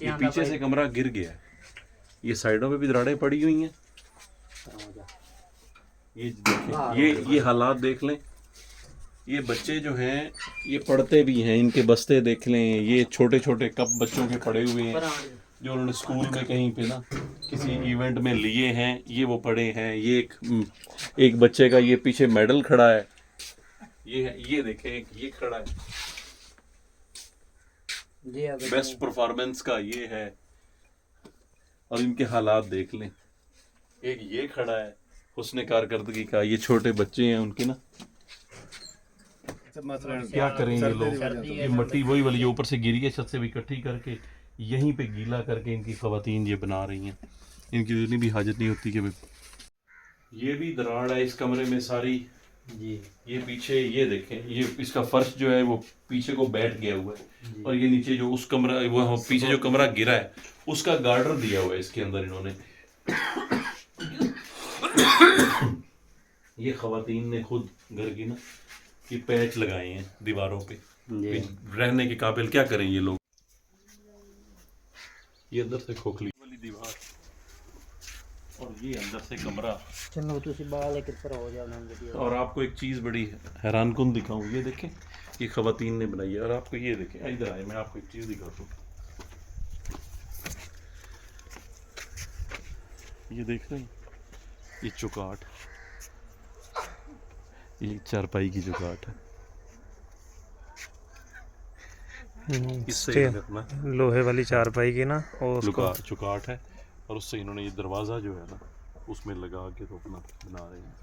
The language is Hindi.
ये पीछे से कमरा गिर गया है, ये साइडों पे भी दरारें पड़ी हुई हैं। ये देखें, ये हालात देख लें। ये बच्चे जो हैं ये पढ़ते भी हैं, इनके बस्ते देख लें। ये छोटे छोटे कप बच्चों के पड़े हुए हैं जो उन्होंने स्कूल में कहीं पे ना किसी इवेंट में लिए हैं, ये वो पड़े हैं। ये एक बच्चे का ये पीछे मेडल खड़ा है, ये देखें, ये खड़ा है बेस्ट परफॉर्मेंस का, ये है। और इनके हालात देख लें। एक ये खड़ा है हुस्ने कारकर्दगी का, ये छोटे बच्चे हैं उनके ना, क्या करें ये लोग। ये मट्टी वही वाली जो ऊपर से गिरी है छत से भी इकट्ठी करके यहीं पे गीला करके इनकी खवातीन ये बना रही हैं। इनकी इतनी भी हाजत नहीं होती कि ये भी दरार है इस कमरे में सारी जी। ये पीछे ये देखें, ये इसका फर्श जो है वो पीछे को बैठ गया हुआ है, और ये नीचे जो उस कमरा वो पीछे जो कमरा गिरा है उसका गार्डर दिया हुआ है इसके अंदर इन्होंने। ये खवातीन ने खुद घर की ना ये पैच लगाए हैं दीवारों पे, रहने के काबिल। क्या करें ये लोग। ये अंदर से खोखली वाली दीवार और ये अंदर से कमरा। और आपको एक चीज़ बड़ी हैरानकुन दिखाऊं, ये देखें, ये खवातीन ने बनाई है। और आपको ये देखें, इधर आए, मैं आपको एक चीज़ दिखाता हूँ। ये देख रहे हैं, ये चौकाट, ये चारपाई की चौकाट है। इससे लोहे वाली चारपाई की ना, और चौकाट है, और उससे इन्होंने ये दरवाज़ा जो है ना उसमें लगा के तो अपना बना रहे हैं।